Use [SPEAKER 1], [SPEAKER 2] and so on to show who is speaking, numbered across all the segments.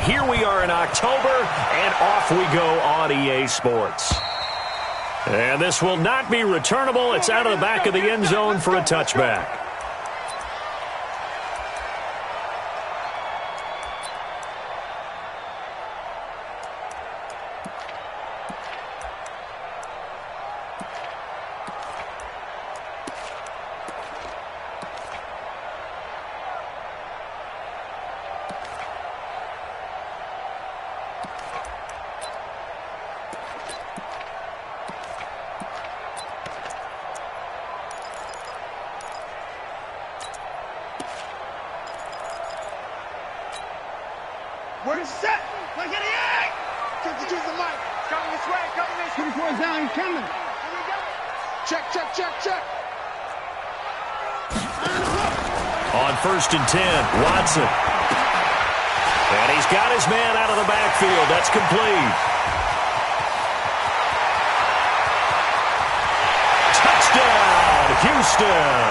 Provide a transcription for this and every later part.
[SPEAKER 1] here we are in October, and off we go on EA Sports. And this will not be returnable. It's out of the back of the end zone for a touchback.
[SPEAKER 2] We're set. Let's get it. Choose the mic. Coming this way. Coming this way. 24 down. He's coming. Here we go. Check.
[SPEAKER 1] On 1st and 10, Watson. And he's got his man out of the backfield. That's complete. Touchdown, Houston.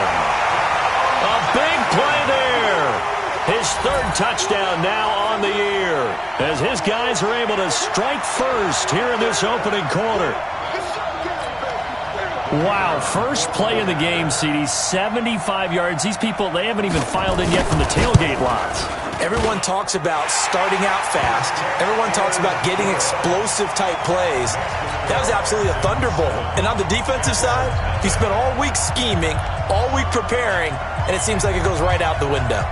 [SPEAKER 1] A big play there. His 3rd touchdown now on the year as his guys are able to strike first here in this opening quarter. Wow, first play of the game, CD, 75 yards. These people, they haven't even filed in yet from the tailgate lots.
[SPEAKER 3] Everyone talks about starting out fast. Everyone talks about getting explosive-type plays. That was absolutely a thunderbolt. And on the defensive side, he spent all week scheming, all week preparing, and it seems like it goes right out the window.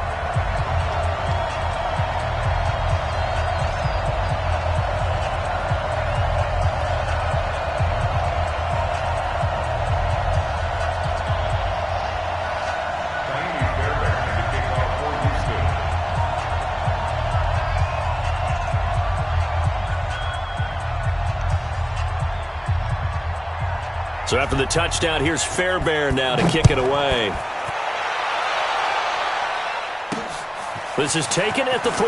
[SPEAKER 1] So after the touchdown, here's Fairbairn now to kick it away. This is taken at the 3.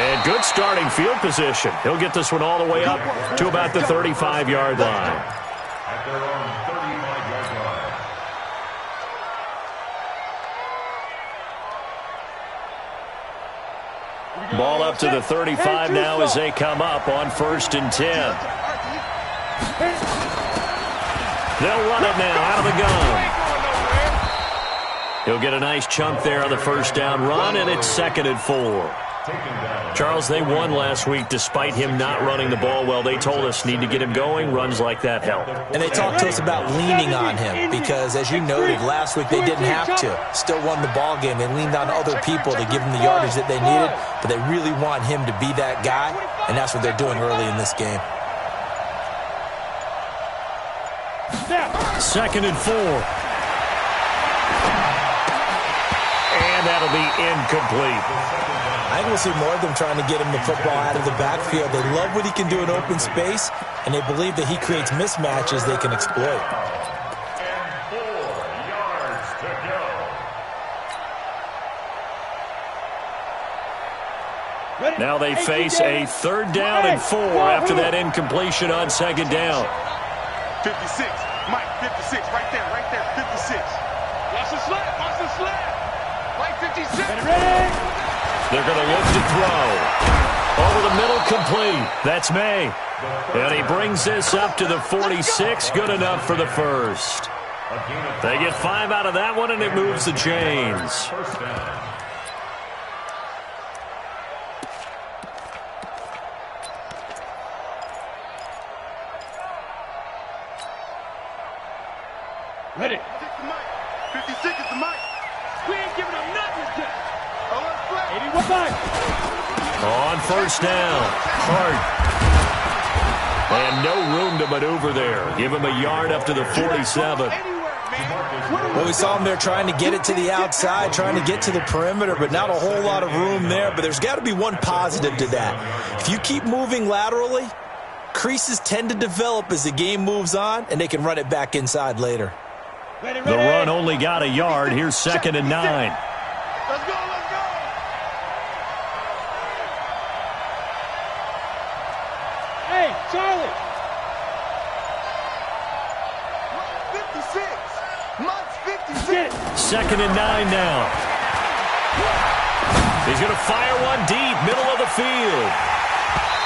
[SPEAKER 1] And good starting field position. He'll get this one all the way up to about the 35-yard line.
[SPEAKER 4] At their own 35-yard line.
[SPEAKER 1] Ball up to the 35 now as they come up on 1st and 10. They'll run it now out of the gun. He'll get a nice chunk there on the 1st down run, and it's 2nd and 4. Charles, they won last week despite him not running the ball well. They told us need to get him going. Runs like that help.
[SPEAKER 3] And they talked to us about leaning on him because, as you noted, last week they didn't have to. Still won the ball game. They leaned on other people to give them the yardage that they needed, but they really want him to be that guy, and that's what they're doing early in this game.
[SPEAKER 1] 2nd and 4. And that'll be incomplete.
[SPEAKER 3] I think we'll see more of them trying to get him the football out of the backfield. They love what he can do in open space, and they believe that he creates mismatches they can exploit.
[SPEAKER 4] And 4 yards to go.
[SPEAKER 1] Now they face a 3rd down and 4 after that incompletion on 2nd down.
[SPEAKER 2] 56. Mike, 56. Right there. 56. Watch the slap. Right 56.
[SPEAKER 1] They're going to look to throw. Over the middle, complete. That's May. And he brings this up to the 46. Good enough for the 1st. They get 5 out of that one, and it moves the chains.
[SPEAKER 2] Ready. 56 is the mic. We ain't giving them nothing yet. 81 back.
[SPEAKER 1] On 1st down, Hart. And no room to maneuver there. Give him a yard up to the 47.
[SPEAKER 3] Well, we saw him there trying to get it to the outside, trying to get to the perimeter, but not a whole lot of room there. But there's got to be one positive to that. If you keep moving laterally, creases tend to develop as the game moves on, and they can run it back inside later.
[SPEAKER 1] The run only got a yard. Here's 2nd and 9.
[SPEAKER 2] Let's go. Hey, Charlie. 56. Mud's 56.
[SPEAKER 1] 2nd and 9 now. He's going to fire one deep, middle of the field.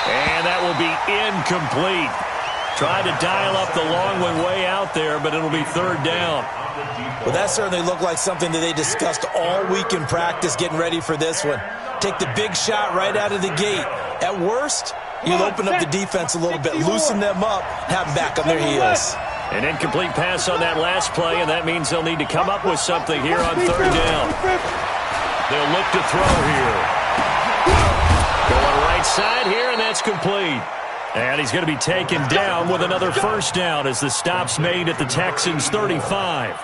[SPEAKER 1] And that will be incomplete. Tried to dial up the long one way out there, but it'll be third down.
[SPEAKER 3] Well, that certainly looked like something that they discussed all week in practice getting ready for this one. Take the big shot right out of the gate. At worst, you'll open up the defense a little bit, loosen them up, have them back on their heels.
[SPEAKER 1] An incomplete pass on that last play, and that means they'll need to come up with something here on third down. They'll look to throw here. Going right side here, and that's complete. And he's going to be taken down with another first down as the stop's made at the Texans' 35.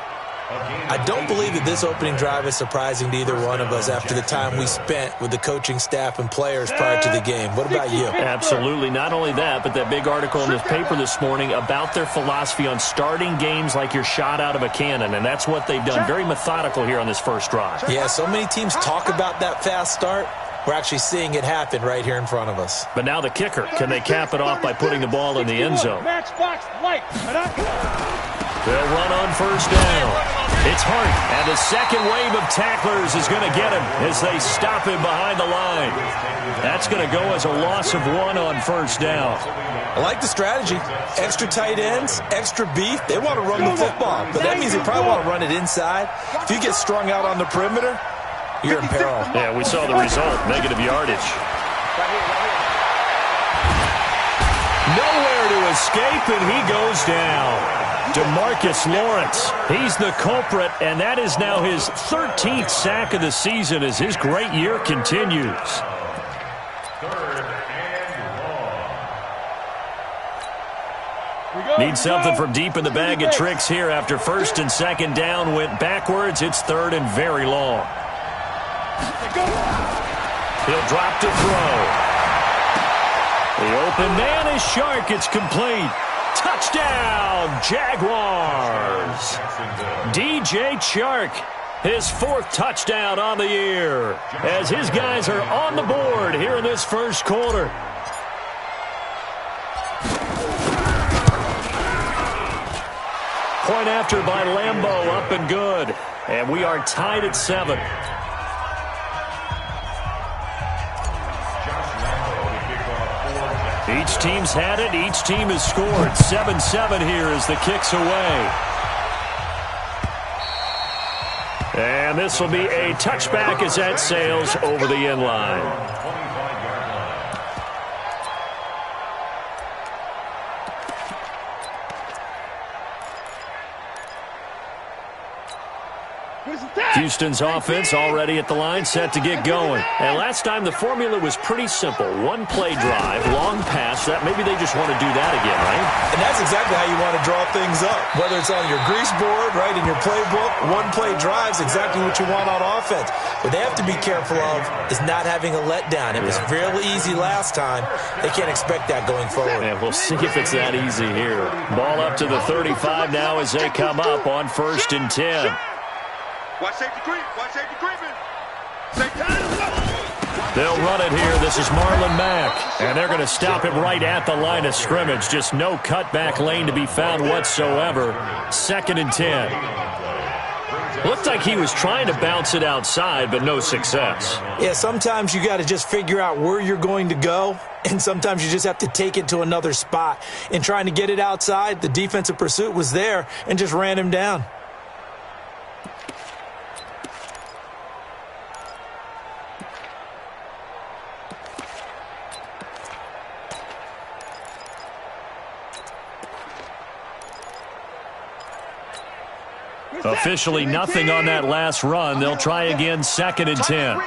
[SPEAKER 3] I don't believe that this opening drive is surprising to either one of us after the time we spent with the coaching staff and players prior to the game. What about you?
[SPEAKER 1] Absolutely. Not only that, but that big article in this paper this morning about their philosophy on starting games like you're shot out of a cannon, and that's what they've done. Very methodical here on this first drive.
[SPEAKER 3] Yeah, so many teams talk about that fast start. We're actually seeing it happen right here in front of us.
[SPEAKER 1] But now the kicker. Can they cap it off by putting the ball in the end zone? They'll run on first down. It's Hart, and the second wave of tacklers is going to get him as they stop him behind the line. That's going to go as a loss of 1 on first down.
[SPEAKER 3] I like the strategy. Extra tight ends, extra beef. They want to run the football, but that means they probably want to run it inside. If you get strung out on the perimeter, you're in peril.
[SPEAKER 1] Yeah, we saw the result, negative yardage. Nowhere to escape, and he goes down. DeMarcus Lawrence, he's the culprit, and that is now his 13th sack of the season as his great year continues. Need something from deep in the bag of tricks here after first and second down went backwards. It's third and very long. He'll drop to throw. The open man is Shark. It's complete. Touchdown, Jaguars. DJ Chark, his 4th touchdown on the year, as his guys are on the board here in this first quarter. Point after by Lambeau, up and good. And we are tied at 7. Each team's had it. Each team has scored. 7-7 here as the kick's away. And this will be a touchback as that sails over the end line. Houston's offense already at the line, set to get going. And last time the formula was pretty simple. One play drive, long pass. That maybe they just want to do that again, right?
[SPEAKER 3] And that's exactly how you want to draw things up. Whether it's on your grease board, right, in your playbook, one play drive's exactly what you want on offense. What they have to be careful of is not having a letdown. It was real easy last time. They can't expect that going forward.
[SPEAKER 1] And we'll see if it's that easy here. Ball up to the 35 now as they come up on 1st and 10.
[SPEAKER 2] Watch safety creep. Watch safety creeping.
[SPEAKER 1] They'll run it here. This is Marlon Mack. And they're going to stop him right at the line of scrimmage. Just no cutback lane to be found whatsoever. 2nd and 10. Looked like he was trying to bounce it outside, but no success.
[SPEAKER 3] Yeah, sometimes you got to just figure out where you're going to go, and sometimes you just have to take it to another spot. In trying to get it outside, the defensive pursuit was there and just ran him down.
[SPEAKER 1] Officially nothing on that last run. They'll try again, 2nd and 10.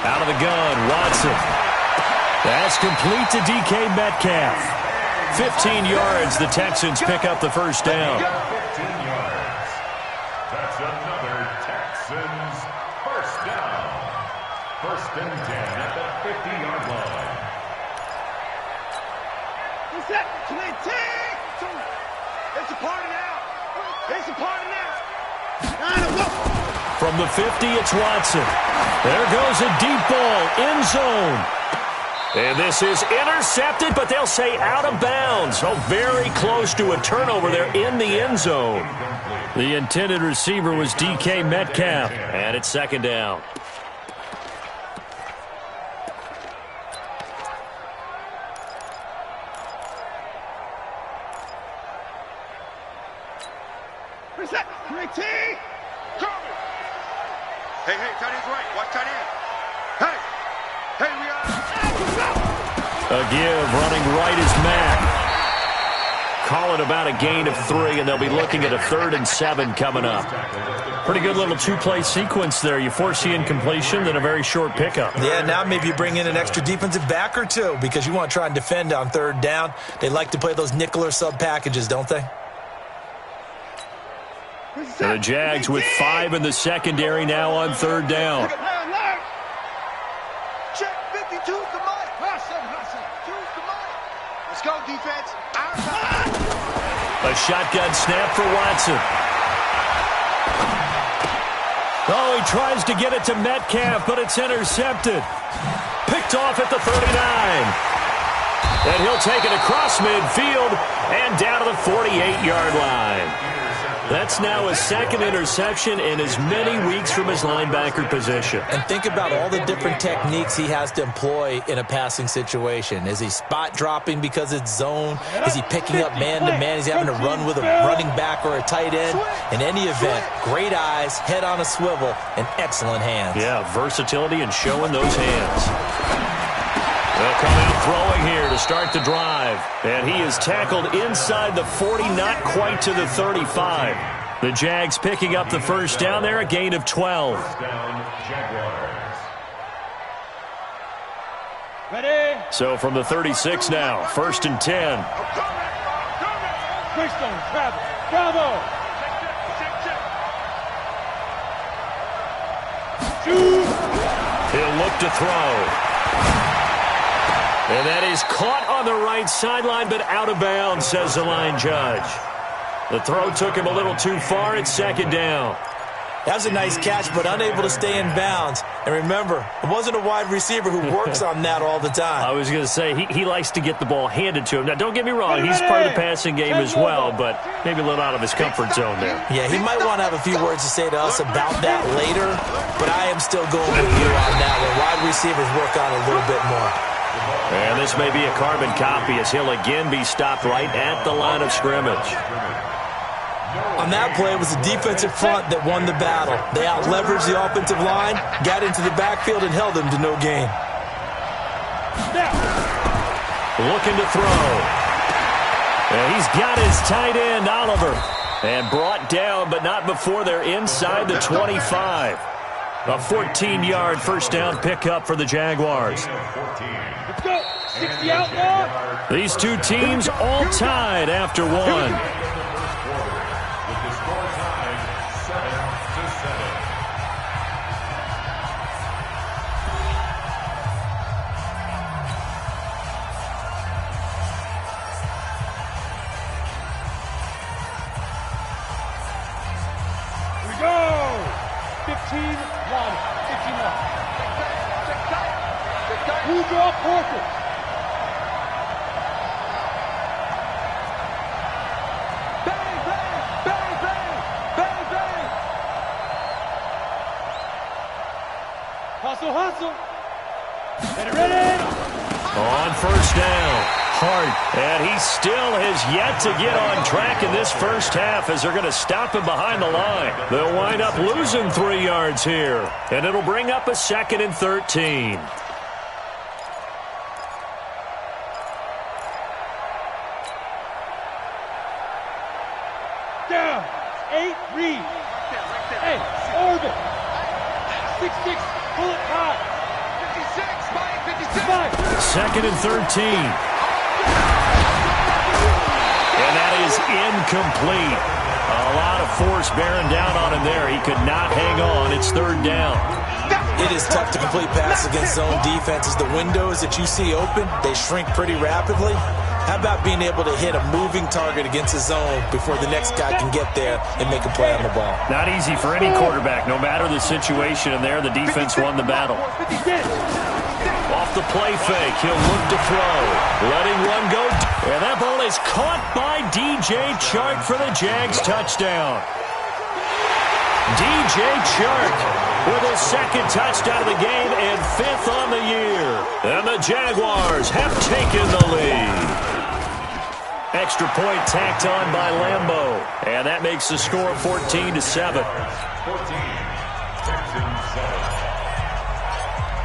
[SPEAKER 1] Out of the gun, Watson. That's complete to DK Metcalf. 15 yards, the Texans pick up the first down.
[SPEAKER 4] 15 yards. That's another Texans first down. 1st and 10 at the 50-yard line.
[SPEAKER 2] It's a party now. It's a party now.
[SPEAKER 1] From the 50, it's Watson. There goes a deep ball, end zone. And this is intercepted, but they'll say out of bounds. Oh, very close to a turnover there in the end zone. The intended receiver was DK Metcalf, and it's second down.
[SPEAKER 2] Reset. Great team. Hey, tight end's right. Watch tight end. Hey, we are.
[SPEAKER 1] A give, running right is Mack. Call it about a gain of 3, and they'll be looking at a 3rd and 7 coming up. Pretty good little two-play sequence there. You force the incompletion, then a very short pickup.
[SPEAKER 3] Yeah, now maybe you bring in an extra defensive back or two because you want to try and defend on 3rd down. They like to play those nickel or sub packages, don't they?
[SPEAKER 1] And the Jags with 5 in the secondary now on 3rd down.
[SPEAKER 2] Check 52 to Mike. Let's go, defense.
[SPEAKER 1] A shotgun snap for Watson. Oh, he tries to get it to Metcalf, but it's intercepted. Picked off at the 39. And he'll take it across midfield and down to the 48-yard line. That's now his 2nd interception in as many weeks from his linebacker position.
[SPEAKER 3] And think about all the different techniques he has to employ in a passing situation. Is he spot dropping because it's zone? Is he picking up man-to-man? Is he having to run with a running back or a tight end? In any event, great eyes, head on a swivel, and excellent hands.
[SPEAKER 1] Yeah, versatility and showing those hands. They'll come out throwing here to start the drive. And he is tackled inside the 40, not quite to the 35. The Jags picking up the first down there, a gain of 12.
[SPEAKER 4] Jaguars.
[SPEAKER 2] Ready?
[SPEAKER 1] So from the 36 now, 1st and 10.
[SPEAKER 2] Greystone, Bravo.
[SPEAKER 1] He'll look to throw. And that is caught on the right sideline, but out of bounds, says the line judge. The throw took him a little too far. It's 2nd down.
[SPEAKER 3] That was a nice catch, but unable to stay in bounds. And remember, it wasn't a wide receiver who works on that all the time.
[SPEAKER 1] I was going to say, he likes to get the ball handed to him. Now, don't get me wrong, he's part of the passing game as well, but maybe a little out of his comfort zone there.
[SPEAKER 3] Yeah, he might want to have a few words to say to us about that later, but I am still going with you on that one. Wide receivers work on a little bit more.
[SPEAKER 1] And this may be a carbon copy as he'll again be stopped right at the line of scrimmage.
[SPEAKER 3] On that play, it was the defensive front that won the battle. They out-leveraged the offensive line, got into the backfield, and held them to no gain.
[SPEAKER 1] Looking to throw. And he's got his tight end, Oliver. And brought down, but not before they're inside the 25. A 14-yard first down pickup for the Jaguars.
[SPEAKER 2] Let's go. 60 out now.
[SPEAKER 1] These two teams all tied after one.
[SPEAKER 4] With the score tied 7-7.
[SPEAKER 2] Here we go. 15-1. Who draw Porter? Bang, bang, bang, bang, bang, bang. Hustle. Ready.
[SPEAKER 1] On first down, Hart. And he still has yet to get on track in this first half as they're going to stop him behind the line. They'll wind up losing 3 yards here. And it'll bring up a 2nd and 13.
[SPEAKER 2] Down. 8, read. Hey, orbit. 6-6, pull it high. 56,
[SPEAKER 1] 2nd and 13. And that is incomplete. A lot of force bearing down on him there. He could not hang on. It's 3rd down.
[SPEAKER 3] It is tough to complete pass against zone defenses. The windows that you see open, they shrink pretty rapidly. How about being able to hit a moving target against a zone before the next guy can get there and make a play on the ball?
[SPEAKER 1] Not easy for any quarterback, no matter the situation, and there the defense won the battle. Off the play fake. He'll look to throw. Letting one go. And that ball is caught by DJ Chark for the Jags touchdown. DJ Chark with his second touchdown of the game and 5th on the year. And the Jaguars have taken the lead. Extra point tacked on by Lambeau. And that makes the score 14-7.
[SPEAKER 4] 14. Texans 7.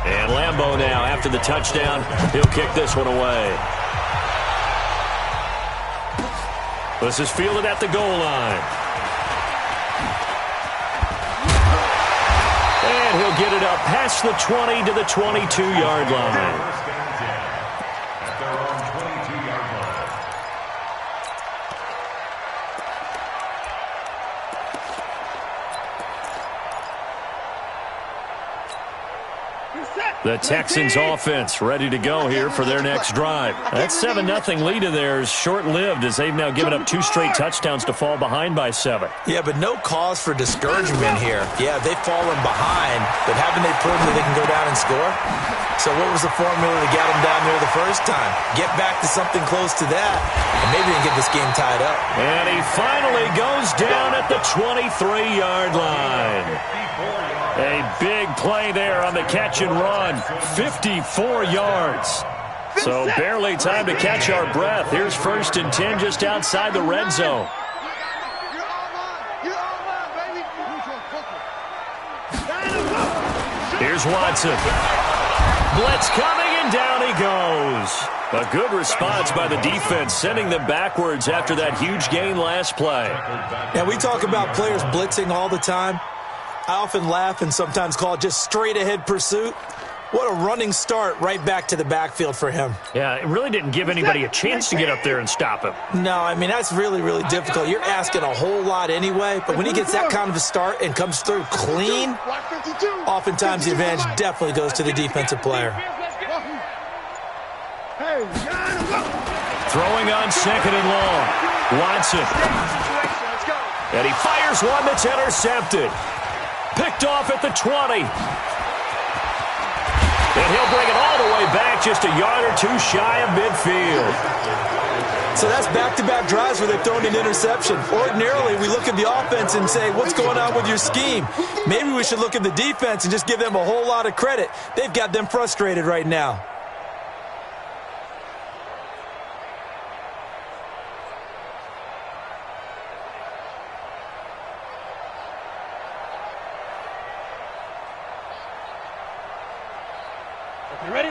[SPEAKER 1] And Lambeau now, after the touchdown, he'll kick this one away. This is fielded at the goal line. And he'll get it up past the 20 to the 22-yard line.
[SPEAKER 4] First and 10 at their own 22-yard line.
[SPEAKER 1] The Texans offense ready to go here for their next drive. That 7-0 lead of theirs short-lived as they've now given up 2 straight touchdowns to fall behind by 7.
[SPEAKER 3] Yeah, but no cause for discouragement here. Yeah, they've fallen behind, but haven't they proven that they can go down and score? So what was the formula to get them down there the first time? Get back to something close to that, and maybe we can get this game tied up.
[SPEAKER 1] And he finally goes down at the 23-yard line. A big play there on the catch and run. 54 yards. So barely time to catch our breath. Here's 1st and 10 just outside the red zone. Here's Watson. Blitz coming, and down he goes. A good response by the defense, sending them backwards after that huge gain last play.
[SPEAKER 3] Now, we talk about players blitzing all the time. I often laugh and sometimes call it just straight-ahead pursuit. What a running start right back to the backfield for him.
[SPEAKER 1] Yeah, it really didn't give anybody a chance to get up there and stop him.
[SPEAKER 3] No, I mean, that's really, really difficult. You're asking a whole lot anyway, but when he gets that kind of a start and comes through clean, oftentimes the advantage definitely goes to the defensive player.
[SPEAKER 1] Throwing on 2nd and long. Watson. And he fires one that's intercepted. Picked off at the 20. And he'll bring it all the way back just a yard or 2 shy of midfield.
[SPEAKER 3] So that's back-to-back drives where they've thrown an interception. Ordinarily, we look at the offense and say, what's going on with your scheme? Maybe we should look at the defense and just give them a whole lot of credit. They've got them frustrated right now.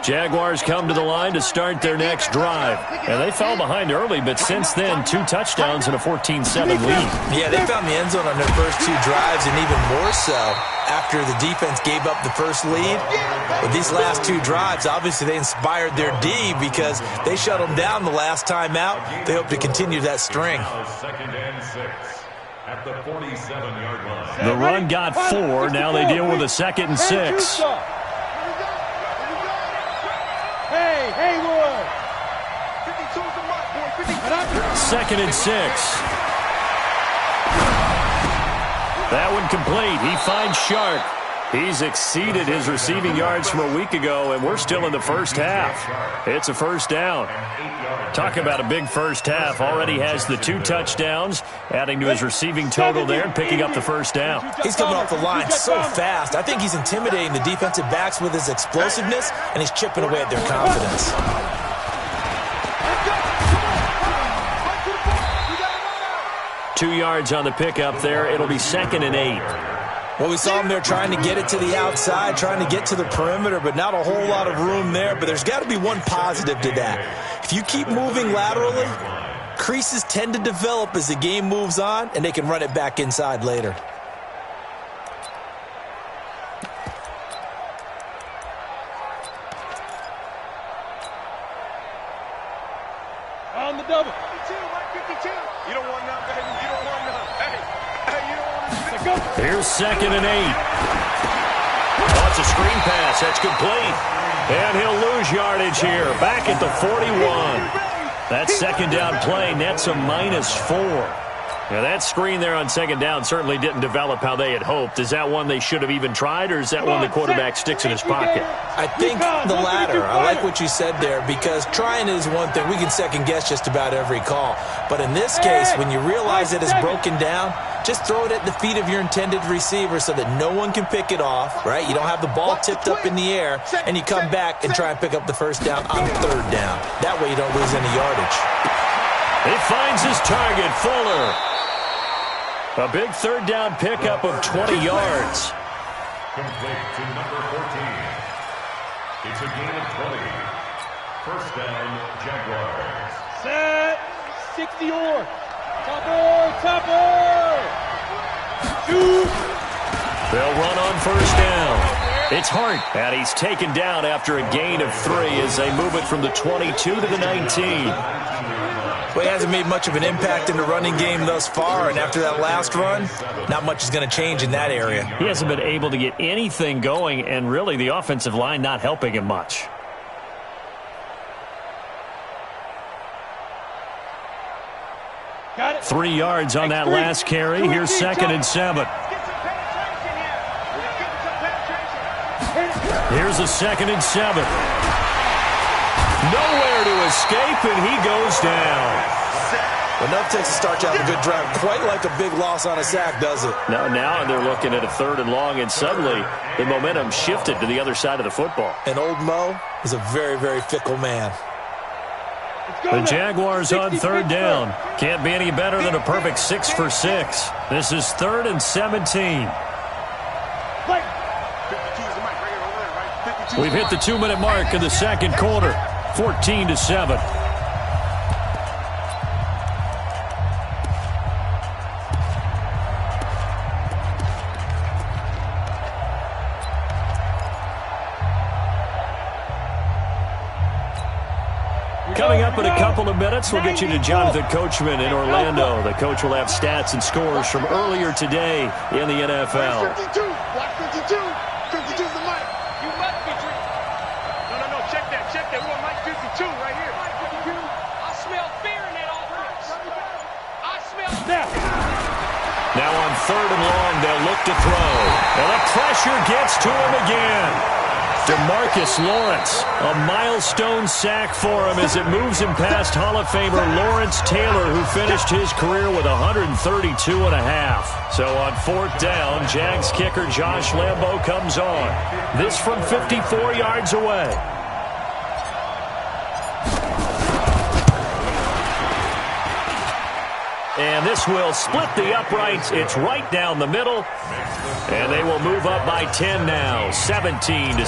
[SPEAKER 1] Jaguars come to the line to start their next drive. And they fell behind early, but since then, 2 touchdowns and a 14-7 lead.
[SPEAKER 3] Yeah, they found the end zone on their first 2 drives, and even more so after the defense gave up the first lead. But these last 2 drives, obviously they inspired their D because they shut them down the last time out. They hope to continue that string.
[SPEAKER 4] 2nd and 6 at the 47-yard line.
[SPEAKER 1] The run got 4. Now they deal with a 2nd and 6.
[SPEAKER 2] Hey, Haywood.
[SPEAKER 1] 2nd and 6. That one complete. He finds Shark. He's exceeded his receiving yards from a week ago, and we're still in the first half. It's a first down. Talk about a big first half. Already has the 2 touchdowns, adding to his receiving total there and picking up the first down.
[SPEAKER 3] He's coming off the line so fast. I think he's intimidating the defensive backs with his explosiveness, and he's chipping away at their confidence.
[SPEAKER 1] Two yards on the pickup there. It'll be 2nd and 8.
[SPEAKER 3] Well, we saw him there trying to get it to the outside, trying to get to the perimeter, but not a whole lot of room there. But there's got to be one positive to that. If you keep moving laterally, creases tend to develop as the game moves on, and they can run it back inside later.
[SPEAKER 2] On the double. 52. You don't want none, baby. You don't want none. Hey, you don't want none. Go.
[SPEAKER 1] Here's 2nd and 8. Oh, it's a screen pass. That's complete. And he'll lose yardage here. Back at the 41. That 2nd down play nets a -4. Now, that screen there on second down certainly didn't develop how they had hoped. Is that one they should have even tried, or is that one the quarterback sticks in his pocket?
[SPEAKER 3] I think the latter. I like what you said there, because trying is one thing. We can second-guess just about every call. But in this case, when you realize it is broken down, just throw it at the feet of your intended receiver so that no one can pick it off, right? You don't have the ball tipped up in the air, and you come back and try and pick up the first down on third down. That way you don't lose any yardage.
[SPEAKER 1] He finds his target, Fuller. A big third down pickup of 20 yards.
[SPEAKER 4] Complete to number 14. It's a gain of 20. First down, Jaguars.
[SPEAKER 2] Set. 60 or. Topper. Shoot.
[SPEAKER 1] They'll run on first down. It's Hart, and he's taken down after a gain of 3 as they move it from the 22 to the 19.
[SPEAKER 3] Well, he hasn't made much of an impact in the running game thus far, and after that last run, not much is going to change in that area.
[SPEAKER 1] He hasn't been able to get anything going, and really the offensive line not helping him much.
[SPEAKER 2] Got it.
[SPEAKER 1] 3 yards on that last carry. Here's 2nd and 7. Here's a 2nd and 7. Nowhere to escape, and he goes down.
[SPEAKER 3] Well, enough takes to start you out a good drive. Quite like a big loss on a sack, does it?
[SPEAKER 1] Now they're looking at a 3rd and long, and suddenly the momentum shifted to the other side of the football.
[SPEAKER 3] And old Mo is a very, very fickle man.
[SPEAKER 1] The Jaguars on 3rd down. Can't be any better than a perfect 6 for 6. This is 3rd and 17. We've hit the 2-minute mark in the second quarter. 14-7. Coming up in a couple of minutes, we'll get you to Jonathan Coachman in Orlando. The coach will have stats and scores from earlier today in the NFL.
[SPEAKER 2] 52. Block 52. 52's the mic. You must be drinking. No. Check that. We want Mike 52 right here. Mike 52. I smell fear in that offense. I smell death.
[SPEAKER 1] Now on 3rd and long, they'll look to throw. And the pressure gets to him again. DeMarcus Lawrence, a milestone sack for him as it moves him past Hall of Famer Lawrence Taylor, who finished his career with 132 and a half. So on 4th down, Jags kicker Josh Lambo comes on. This from 54 yards away. And this will split the uprights. It's right down the middle. And they will move up by 10 now, 17-7.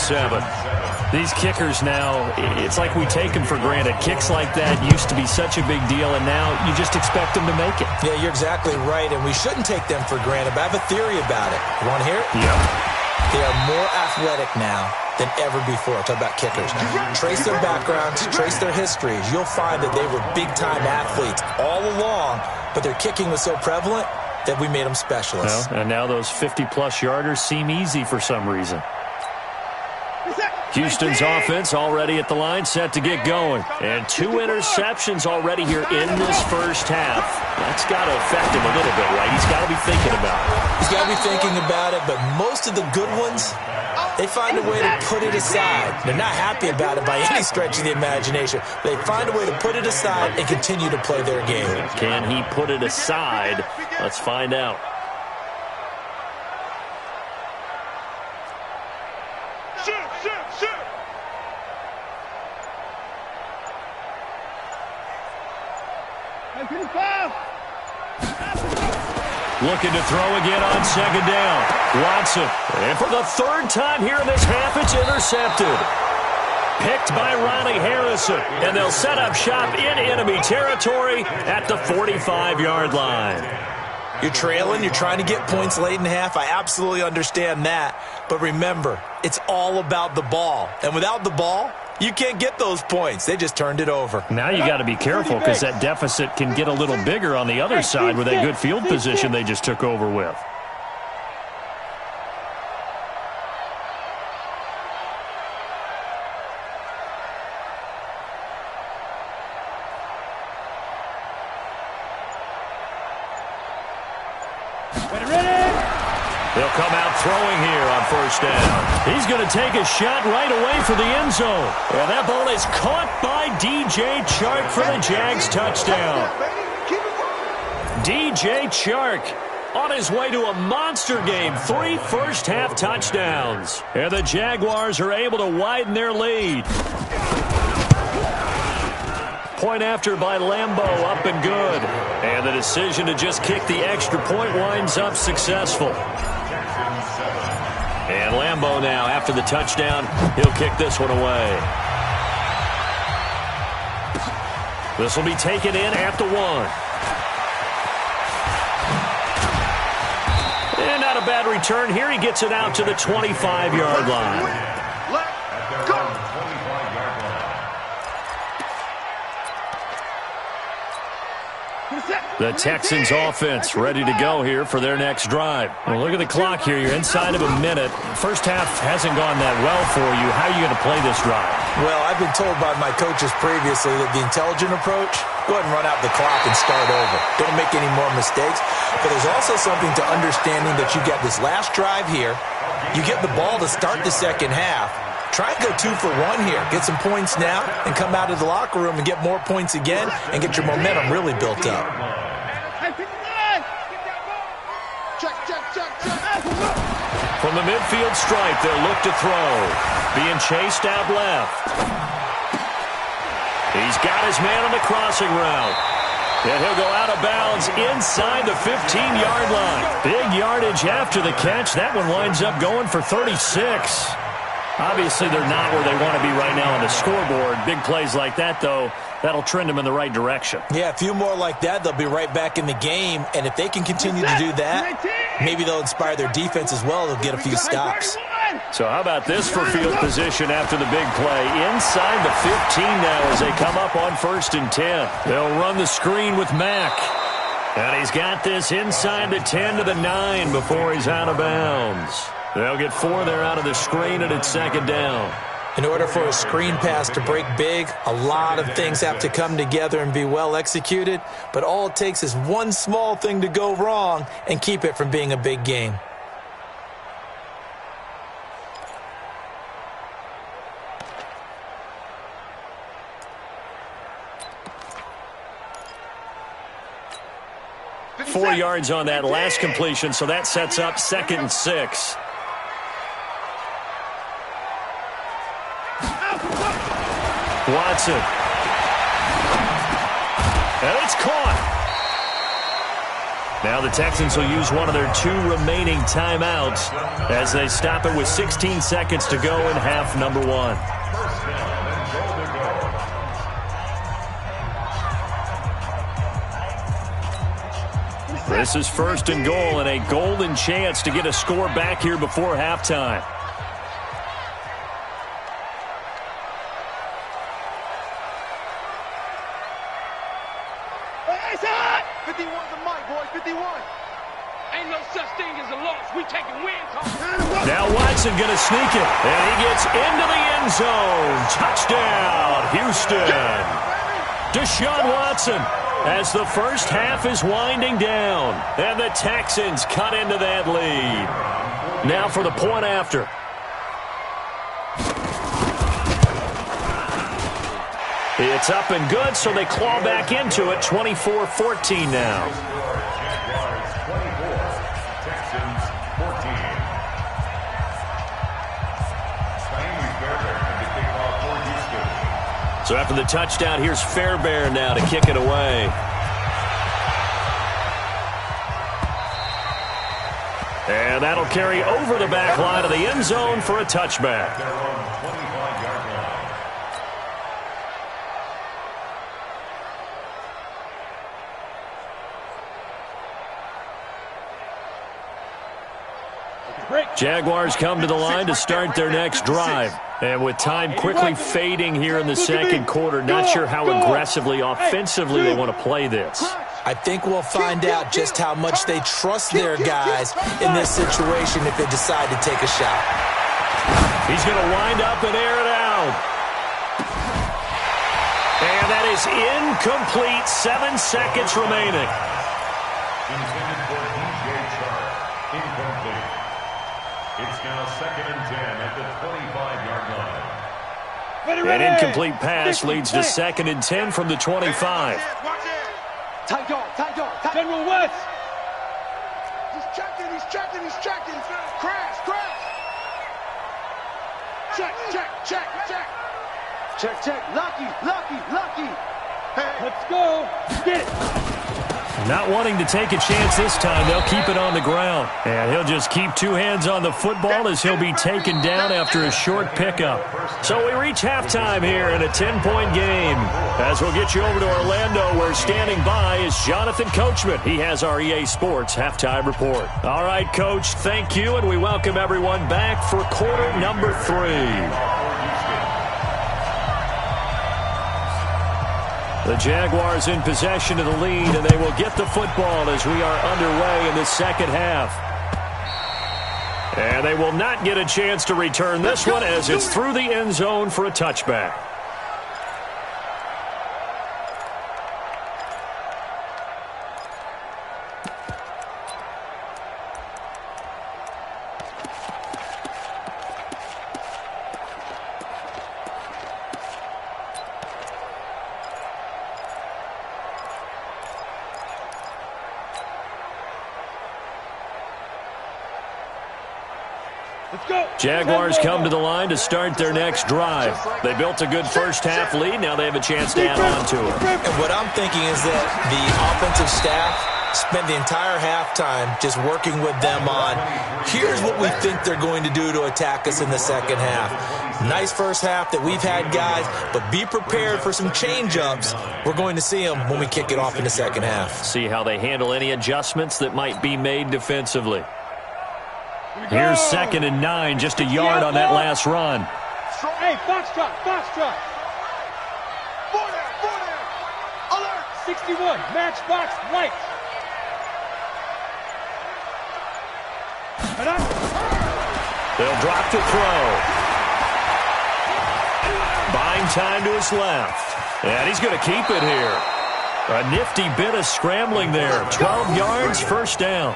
[SPEAKER 1] These kickers now, it's like we take them for granted. Kicks like that used to be such a big deal, and now you just expect them to make it.
[SPEAKER 3] Yeah, you're exactly right, and we shouldn't take them for granted, but I have a theory about it. You want to hear it?
[SPEAKER 1] Yeah.
[SPEAKER 3] They are more athletic now than ever before. Talk about kickers. Trace their backgrounds, trace their histories. You'll find that they were big-time athletes all along, but their kicking was so prevalent that we made them specialists.
[SPEAKER 1] Well, and now those 50-plus yarders seem easy for some reason. Houston's offense already at the line, set to get going. And 2 interceptions already here in this first half. That's got to affect him a little bit, right? He's got to be thinking about it.
[SPEAKER 3] He's got to be thinking about it, but most of the good ones, they find a way to put it aside. They're not happy about it by any stretch of the imagination. They find a way to put it aside and continue to play their game.
[SPEAKER 1] Can he put it aside? Let's find out.
[SPEAKER 2] Shoot.
[SPEAKER 1] Looking to throw again on 2nd down. Watson. And for the 3rd time here in this half, it's intercepted. Picked by Ronnie Harrison. And they'll set up shop in enemy territory at the 45-yard line.
[SPEAKER 3] You're trailing. You're trying to get points late in half. I absolutely understand that. But remember, it's all about the ball. And without the ball, you can't get those points. They just turned it over.
[SPEAKER 1] Now you got to be careful because that deficit can get a little bigger on the other side with that good field position they just took over with. come out throwing here on first down. He's going to take a shot right away for the end zone. And that ball is caught by DJ Chark for the Jags touchdown. DJ Chark on his way to a monster game. 3 first-half touchdowns. And the Jaguars are able to widen their lead. Point after by Lambo, up and good. And the decision to just kick the extra point winds up successful. And Lambo now, after the touchdown, he'll kick this one away. This will be taken in at the 1. And not a bad return here. He gets it out to the 25-yard line. The Texans offense ready to go here for their next drive. Well, look at the clock here. You're inside of a minute. First half hasn't gone that well for you. How are you going to play this drive?
[SPEAKER 3] Well, I've been told by my coaches previously that the intelligent approach, go ahead and run out the clock and start over. Don't make any more mistakes. But there's also something to understanding that you get this last drive here. You get the ball to start the second half. Try and go 2 for 1 here. Get some points now and come out of the locker room and get more points again and get your momentum really built up.
[SPEAKER 1] From the midfield stripe, they'll look to throw. Being chased out left. He's got his man on the crossing route. And he'll go out of bounds inside the 15-yard line. Big yardage after the catch. That one winds up going for 36. Obviously, they're not where they want to be right now on the scoreboard. Big plays like that, though, that'll trend them in the right direction.
[SPEAKER 3] Yeah, a few more like that, they'll be right back in the game. And if they can continue to do that, maybe they'll inspire their defense as well. They'll get a few stops.
[SPEAKER 1] So how about this for field position after the big play? Inside the 15 now as they come up on 1st and 10. They'll run the screen with Mack. And he's got this inside the 10 to the 9 before he's out of bounds. They'll get 4 there out of the screen, and it's 2nd down.
[SPEAKER 3] In order for a screen pass to break big, a lot of things have to come together and be well executed, but all it takes is one small thing to go wrong and keep it from being a big game.
[SPEAKER 1] Four yards on that last completion, so that sets up 2nd and 6. Watson. And it's caught. Now the Texans will use one of their 2 remaining timeouts as they stop it with 16 seconds to go in half number 1. This is 1st and goal and a golden chance to get a score back here before halftime. Now Watson going to sneak it, and he gets into the end zone. Touchdown, Houston. Deshaun Watson as the first half is winding down, and the Texans cut into that lead. Now for the point after. It's up and good, so they claw back into it, 24-14 now. So after the touchdown, here's Fairbairn now to kick it away. And that'll carry over the back line of the end zone for a touchback. Jaguars come to the line to start their next drive. And with time quickly fading here in the second quarter, not sure how aggressively, offensively they want to play this.
[SPEAKER 3] I think we'll find out just how much they trust their guys in this situation if they decide to take a shot.
[SPEAKER 1] He's going to wind up and air it out. And that is incomplete. 7 seconds remaining.
[SPEAKER 4] It's now 2nd and 10 at the 25-yard line.
[SPEAKER 1] An incomplete pass leads to 2nd and 10 from the 25.
[SPEAKER 2] Tight dog. General West. He's checking. Crash. Check. Lucky. Hey. Let's go. Get it.
[SPEAKER 1] Not wanting to take a chance this time, they'll keep it on the ground. And he'll just keep two hands on the football as he'll be taken down after a short pickup. So we reach halftime here in a 10-point game. As we'll get you over to Orlando, where standing by is Jonathan Coachman. He has our EA Sports halftime report. All right, Coach, thank you, and we welcome everyone back for quarter number 3. The Jaguars in possession of the lead, and they will get the football as we are underway in the second half. And they will not get a chance to return this one as it's through the end zone for a touchback. Jaguars come to the line to start their next drive. They built a good first-half lead. Now they have a chance to add on to it.
[SPEAKER 3] And what I'm thinking is that the offensive staff spent the entire halftime just working with them on, here's what we think they're going to do to attack us in the second half. Nice first half that we've had, guys, but be prepared for some change-ups. We're going to see them when we kick it off in the second half.
[SPEAKER 1] See how they handle any adjustments that might be made defensively. Here's 2nd and 9, just a yard on that last run.
[SPEAKER 2] Hey, Foxtrot. 4 down. Alert. 61, matchbox right.
[SPEAKER 1] They'll drop to throw. Buying time to his left. And he's going to keep it here. A nifty bit of scrambling there. 12 yards, first down.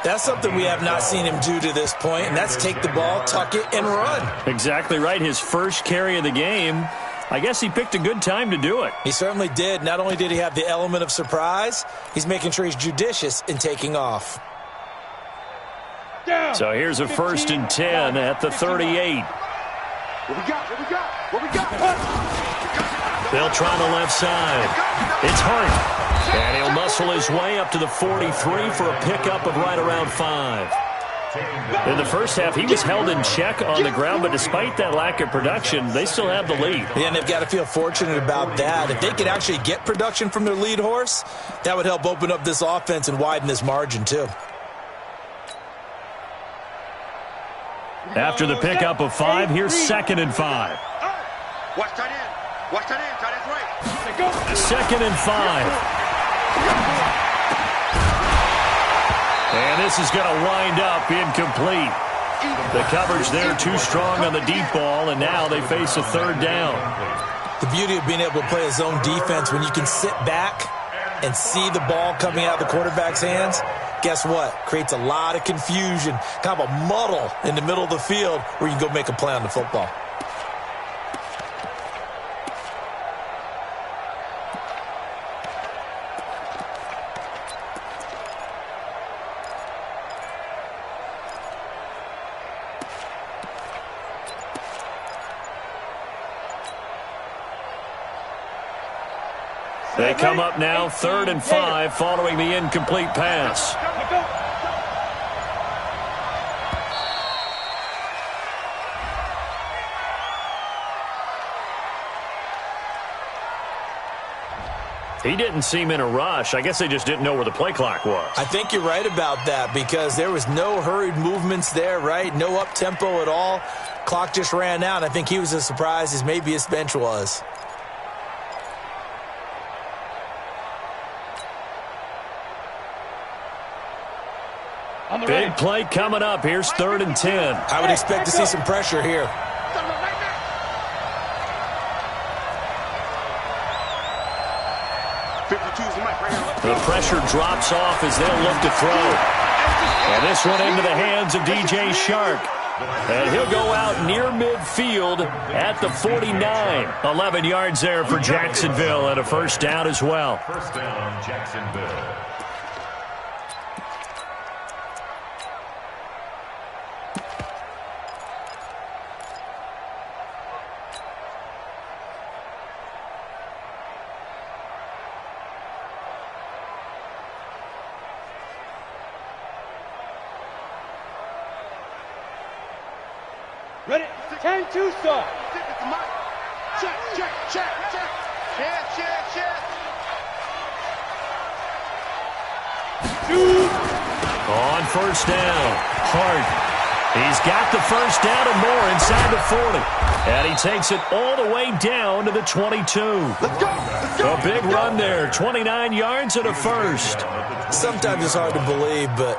[SPEAKER 3] That's something we have not seen him do to this point, and that's take the ball, tuck it, and run.
[SPEAKER 1] Exactly right. His first carry of the game. I guess he picked a good time to do it.
[SPEAKER 3] He certainly did. Not only did he have the element of surprise, he's making sure he's judicious in taking off.
[SPEAKER 1] So here's a 1st and 10 at the 38.
[SPEAKER 2] What we got?
[SPEAKER 1] They'll try the left side. It's Hart. And he'll muscle his way up to the 43 for a pickup of right around 5. In the first half, he was held in check on the ground, but despite that lack of production, they still have the lead.
[SPEAKER 3] Yeah, and they've got to feel fortunate about that. If they could actually get production from their lead horse, that would help open up this offense and widen this margin, too.
[SPEAKER 1] After the pickup of 5, here's 2nd and 5.
[SPEAKER 2] Watch tight end. Tight end's right.
[SPEAKER 1] 2nd and 5. And this is going to wind up incomplete. The coverage there too strong on the deep ball, and now they face a 3rd down.
[SPEAKER 3] The beauty of being able to play a zone defense, when you can sit back and see the ball coming out of the quarterback's hands, guess what? Creates a lot of confusion, kind of a muddle in the middle of the field where you can go make a play on the football.
[SPEAKER 1] They come up now 3rd and 5 following the incomplete pass. He didn't seem in a rush. I guess they just didn't know where the play clock was.
[SPEAKER 3] I think you're right about that because there was no hurried movements there, right? No up-tempo at all. Clock just ran out. I think he was as surprised as maybe his bench was.
[SPEAKER 1] Big play coming up. Here's 3rd and 10.
[SPEAKER 3] I would expect to see some pressure here.
[SPEAKER 1] The pressure drops off as they'll look to throw. And this one into the hands of DJ Shark. And he'll go out near midfield at the 49. 11 yards there for Jacksonville and a first down as well.
[SPEAKER 4] First down, Jacksonville.
[SPEAKER 2] Ready? 10-2 start. Check, check, check, check. Check.
[SPEAKER 1] On first down, Hart. He's got the first down and more inside the 40. And he takes it all the way down to the 22.
[SPEAKER 2] Let's go.
[SPEAKER 1] A big run there, 29 yards and a first.
[SPEAKER 3] Sometimes it's hard to believe, but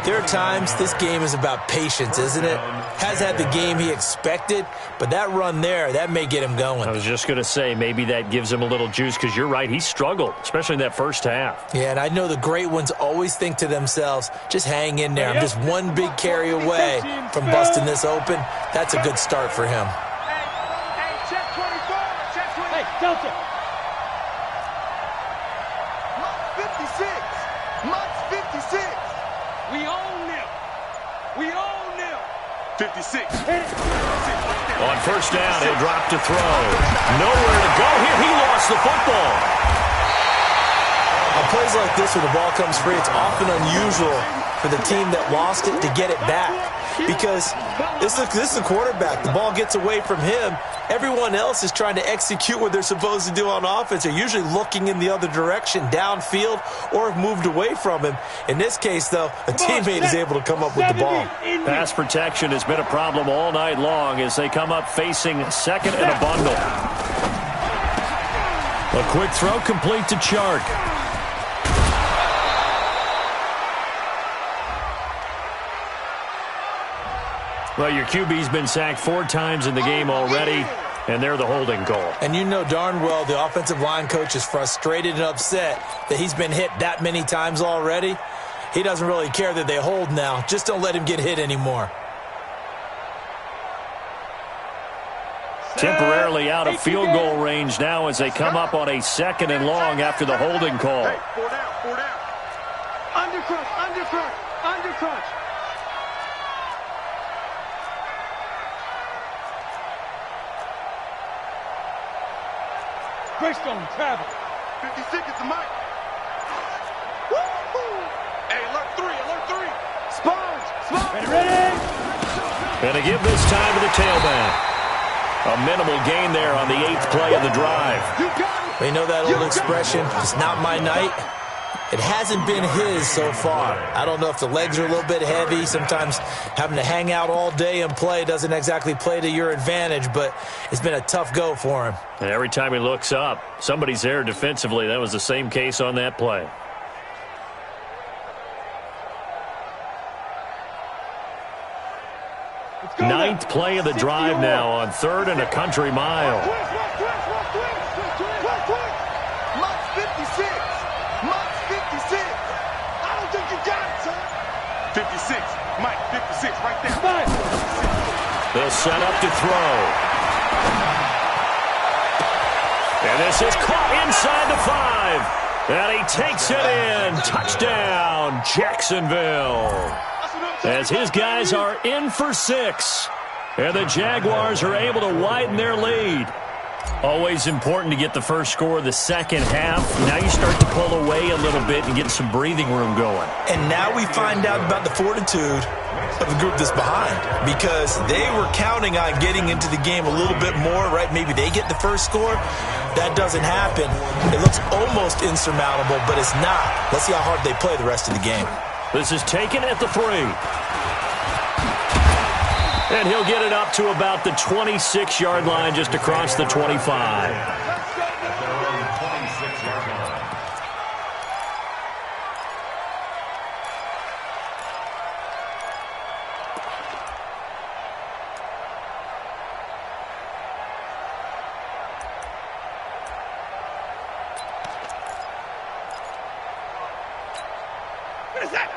[SPEAKER 3] there are times this game is about patience, isn't it? Has had the game he expected, but that run there, that may get him going.
[SPEAKER 1] I was just going to say, maybe that gives him a little juice, because you're right, he struggled, especially in that first half.
[SPEAKER 3] Yeah, and I know the great ones always think to themselves, just hang in there. I'm just one big carry away from busting this open. That's a good start for him.
[SPEAKER 2] Hey, check 24. Check 24. Hey, Delta. Much 56. Much 56. We own them. We own them. 56.
[SPEAKER 1] On first down, he'll drop to throw. Nowhere to go here. He lost the football.
[SPEAKER 3] On plays like this where the ball comes free, it's often unusual for the team that lost it to get it back. Because this is the quarterback. The ball gets away from him. Everyone else is trying to execute what they're supposed to do on offense. They're usually looking in the other direction, downfield, or have moved away from him. In this case, though, a teammate is able to come up with the ball.
[SPEAKER 1] Pass protection has been a problem all night long as they come up facing second and a bundle. A quick throw complete to Chark. Well, your QB's been sacked 4 times in the game already, and they're the holding call.
[SPEAKER 3] And you know darn well the offensive line coach is frustrated and upset that he's been hit that many times already. He doesn't really care that they hold now. Just don't let him get hit anymore.
[SPEAKER 1] Temporarily out of field goal range now as they come up on a second and long after the holding call.
[SPEAKER 2] Hey, 4 down. Undercrunch. Greystone travel. 56 at the mic. Woo-hoo. Hey, alert 3. Sponge. Ready.
[SPEAKER 1] And to give this time to the tailback. A minimal gain there on the 8th play of the drive.
[SPEAKER 2] You got it.
[SPEAKER 3] You know that old expression, it's not my night? It hasn't been his so far. I don't know if the legs are a little bit heavy. Sometimes having to hang out all day and play doesn't exactly play to your advantage, but it's been a tough go for him.
[SPEAKER 1] And every time he looks up, somebody's there defensively. That was the same case on that play. Ninth play of the drive now on 3rd and a country mile.
[SPEAKER 2] Much 56. I don't think you got it, son. 56. Mike, 56 right there.
[SPEAKER 1] They'll set up to throw. And this is caught inside the 5. And he takes it in. Touchdown, Jacksonville. As his guys are in for 6. And the Jaguars are able to widen their lead. Always important to get the first score of the second half. Now you start to pull away a little bit and get some breathing room going.
[SPEAKER 3] And now we find out about the fortitude of the group that's behind, because they were counting on getting into the game a little bit more, right? Maybe they get the first score. That doesn't happen. It looks almost insurmountable, but it's not. Let's see how hard they play the rest of the game.
[SPEAKER 1] This is taken at the 3. And he'll get it up to about the 26-yard line, just across the 25.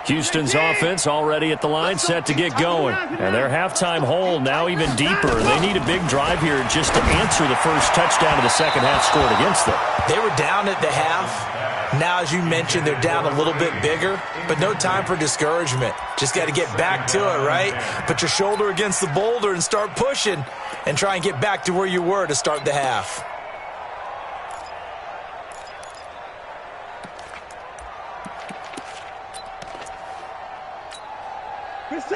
[SPEAKER 1] Houston's offense already at the line, set to get going. And their halftime hole now even deeper. They need a big drive here just to answer the first touchdown of the second half scored against them.
[SPEAKER 3] They were down at the half. Now, as you mentioned, they're down a little bit bigger, but no time for discouragement. Just got to get back to it, right? Put your shoulder against the boulder and start pushing and try and get back to where you were to start the half.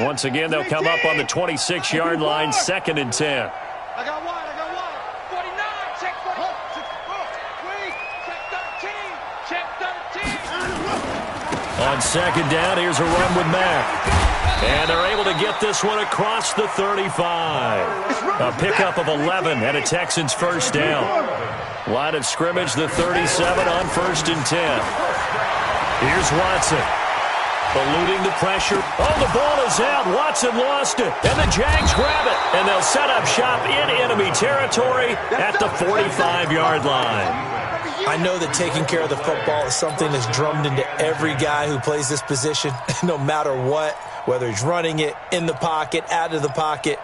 [SPEAKER 1] Once again, they'll come up on the 26-yard line, 2nd and 10.
[SPEAKER 2] I got one. 49, check 40. Check 13.
[SPEAKER 1] On 2nd down, here's a run with Mack. And they're able to get this one across the 35. A pickup of 11 and a Texans first down. Line of scrimmage, the 37 on 1st and 10. Here's Watson. Eluding the pressure. Oh, the ball is out. Watson lost it. And the Jags grab it. And they'll set up shop in enemy territory at the 45-yard line.
[SPEAKER 3] I know that taking care of the football is something that's drummed into every guy who plays this position, no matter what, whether he's running it, in the pocket, out of the pocket.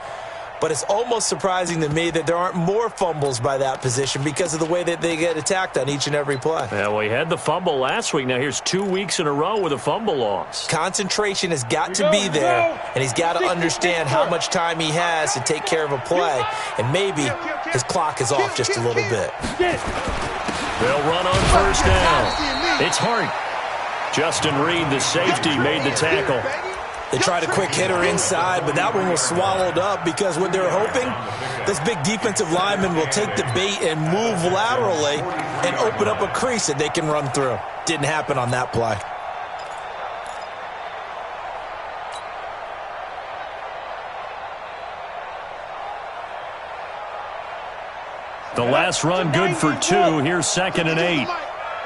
[SPEAKER 3] But it's almost surprising to me that there aren't more fumbles by that position because of the way that they get attacked on each and every play.
[SPEAKER 1] Yeah, well, he had the fumble last week. Now here's 2 weeks in a row with a fumble loss.
[SPEAKER 3] Concentration has got to be there, and he's got to understand how much time he has to take care of a play, and maybe his clock is off just a little bit.
[SPEAKER 1] They'll run on 1st down. It's Hart. Justin Reed, the safety, made the tackle.
[SPEAKER 3] They tried a quick hitter inside, but that one was swallowed up because what they're hoping, this big defensive lineman will take the bait and move laterally and open up a crease that they can run through. Didn't happen on that play.
[SPEAKER 1] The last run good for 2. Here's 2nd and 8.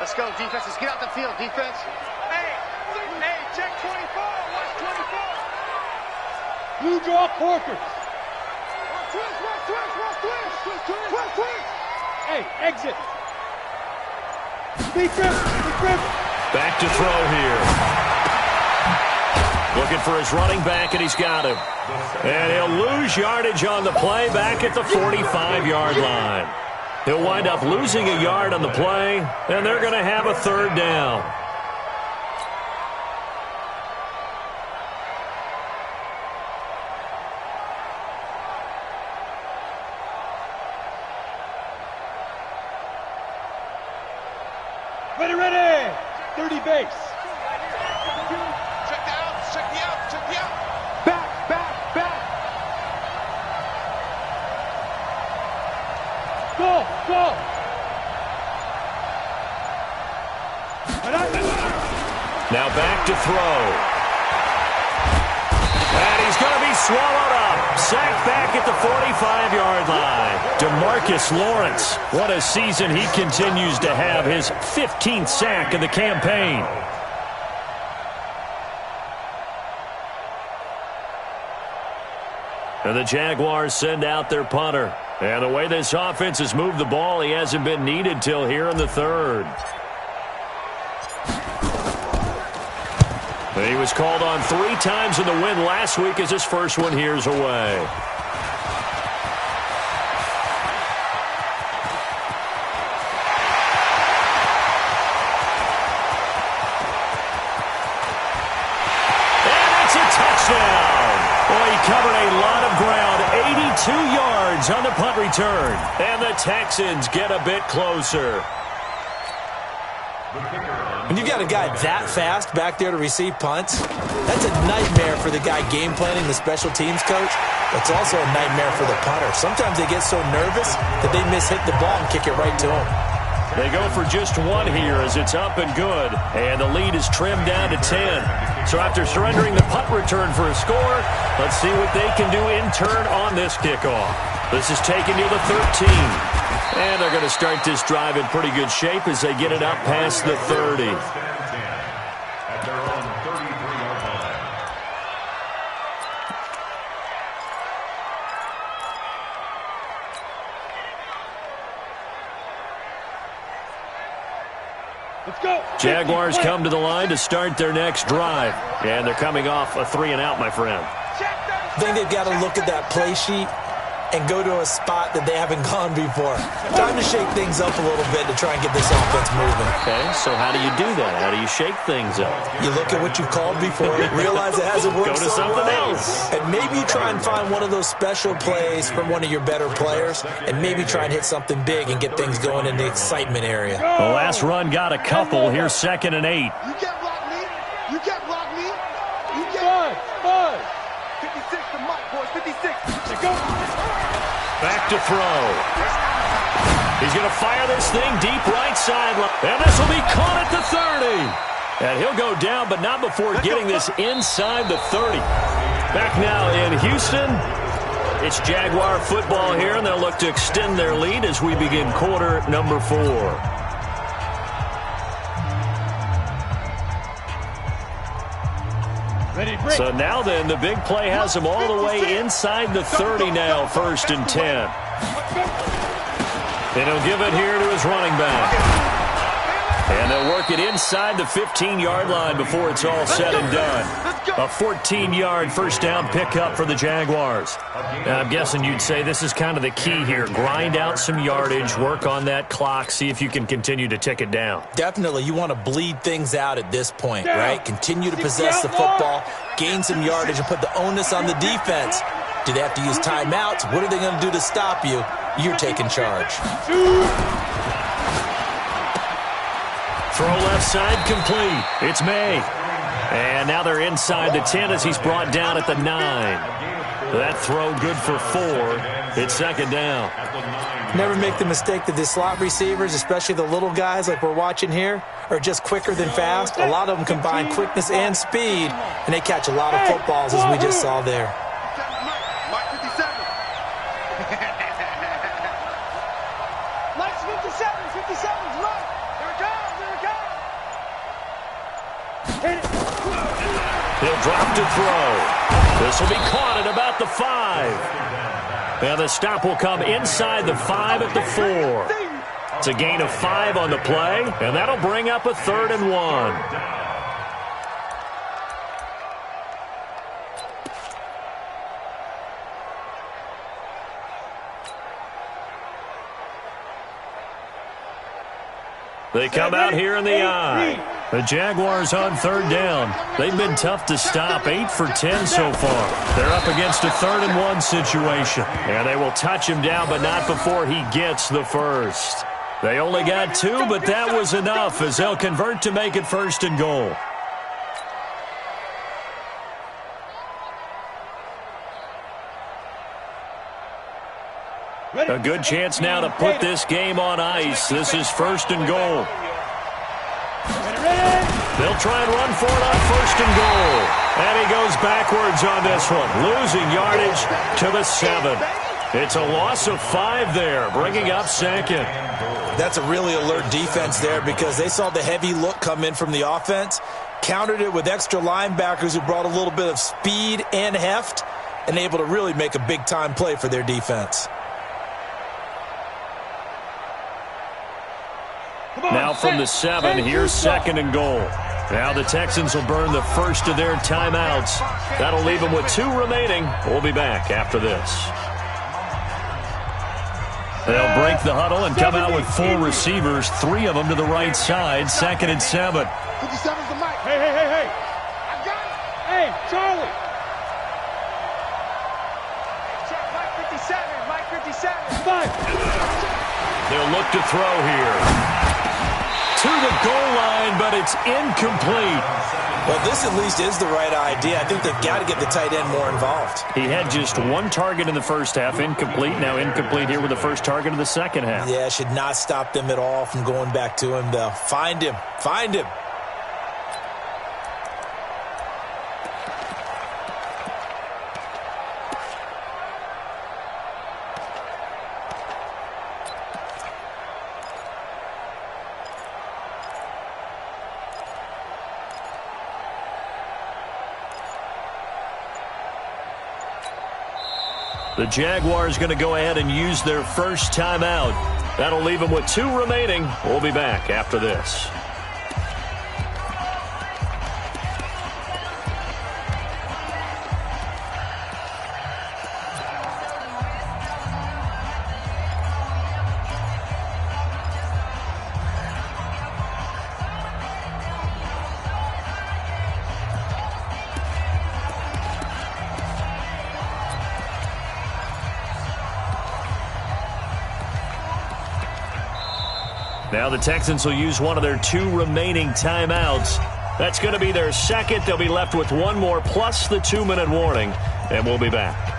[SPEAKER 2] Let's go, defense. Let's get out the field, defense. Hey, check 24. Watch 24. Blue draw Corkers. Twist. Hey, exit. Defense.
[SPEAKER 1] Back to throw here. Looking for his running back, and he's got him. And he'll lose yardage on the play back at the 45-yard line. He'll wind up losing a yard on the play, and they're going to have a 3rd down.
[SPEAKER 2] Ready. 30 base. Check the out. Back. Go.
[SPEAKER 1] Now back to throw. And he's going to be swallowed up. Sacked back at the 45-yard line. DeMarcus Lawrence. What a season he continues to have. His 15th sack of the campaign. And the Jaguars send out their punter. And the way this offense has moved the ball, he hasn't been needed till here in the 3rd. He was called on 3 times in the win last week as his first one here's away. And it's a touchdown. Boy, he covered a lot of ground, 82 yards on the punt return. And the Texans get a bit closer.
[SPEAKER 3] When you got a guy that fast back there to receive punts, that's a nightmare for the guy game planning, the special teams coach. It's also a nightmare for the punter. Sometimes they get so nervous that they hit the ball and kick it right to him.
[SPEAKER 1] They go for just 1 here as it's up and good. And the lead is trimmed down to 10. So after surrendering the punt return for a score, let's see what they can do in turn on this kickoff. This is taken near the 13. And they're going to start this drive in pretty good shape as they get it up past the 30.
[SPEAKER 4] At their own 33-yard line.
[SPEAKER 2] Let's go.
[SPEAKER 1] Jaguars come to the line to start their next drive. And they're coming off a 3-and-out, my friend.
[SPEAKER 3] I think they've got to look at that play sheet and go to a spot that they haven't gone before. Time to shake things up a little bit to try and get this offense moving.
[SPEAKER 1] Okay, so how do you do that? How do you shake things up?
[SPEAKER 3] You look at what you've called before, realize it hasn't worked.
[SPEAKER 1] Go to something else.
[SPEAKER 3] And maybe you try and find one of those special plays from one of your better players, and maybe try and hit something big and get things going in the excitement area.
[SPEAKER 1] The last run got a couple. Here's 2nd and 8.
[SPEAKER 2] You can't block me. You can't block me. You can't. 56 to Mike, boys. 56. Let's go.
[SPEAKER 1] Back to throw. He's going to fire this thing deep right sideline. And this will be caught at the 30. And he'll go down, but not before getting this inside the 30. Back now in Houston. It's Jaguar football here, and they'll look to extend their lead as we begin quarter number 4. So now then, the big play has him all the way inside the 30 now, 1st and 10. And he'll give it here to his running back. And they'll work it inside the 15-yard line before it's all said and done. A 14-yard first down pickup for the Jaguars. Now, I'm guessing you'd say this is kind of the key here. Grind out some yardage, work on that clock, see if you can continue to tick it down.
[SPEAKER 3] Definitely, you want to bleed things out at this point, right? Continue to possess the football, gain some yardage, and put the onus on the defense. Do they have to use timeouts? What are they going to do to stop you? You're taking charge.
[SPEAKER 1] Throw left side complete. It's May. And now they're inside the 10 as he's brought down at the 9. That throw good for 4. It's 2nd down.
[SPEAKER 3] Never make the mistake that the slot receivers, especially the little guys like we're watching here, are just quicker than fast. A lot of them combine quickness and speed, and they catch a lot of footballs as we just saw there.
[SPEAKER 2] Mike 57. Mike's 57. 57's Mike. Here it comes. Here it comes. Hit it.
[SPEAKER 1] He'll drop to throw. This will be caught at about the 5. And the stop will come inside the 5 at the 4. It's a gain of 5 on the play, and that'll bring up a 3rd and 1. They come out here in the eye. The Jaguars on 3rd down. They've been tough to stop, 8 for 10 so far. They're up against a 3rd and 1 situation. And they will touch him down, but not before he gets the first. They only got 2, but that was enough as they'll convert to make it 1st and goal. A good chance now to put this game on ice. This is 1st and goal. They'll try and run for it on 1st and goal. And he goes backwards on this one, losing yardage to the 7. It's a loss of 5 there, bringing up 2nd.
[SPEAKER 3] That's a really alert defense there because they saw the heavy look come in from the offense, countered it with extra linebackers who brought a little bit of speed and heft, and able to really make a big-time play for their defense.
[SPEAKER 1] Now from the 7, here's 2nd and goal. Now the Texans will burn the first of their timeouts. That'll leave them with 2 remaining. We'll be back after this. They'll break the huddle and come out with 4 receivers, 3 of them to the right side, 2nd and 7.
[SPEAKER 2] 57's the Mike. Hey. I got it. Hey, Charlie. Check Mike 57. Mike 57. Mike.
[SPEAKER 1] They'll look to throw here. To the goal line, but it's incomplete.
[SPEAKER 3] Well, this at least is the right idea. I think they've got to get the tight end more involved.
[SPEAKER 1] He had just 1 target in the first half, incomplete. Now incomplete here with the first target of the second half.
[SPEAKER 3] Yeah, should not stop them at all from going back to him, though. Find him. Find him.
[SPEAKER 1] The Jaguars going to go ahead and use their first timeout. That'll leave them with 2 remaining. We'll be back after this. Now the Texans will use one of their 2 remaining timeouts. That's going to be their second. They'll be left with one more plus the 2-minute warning, and we'll be back.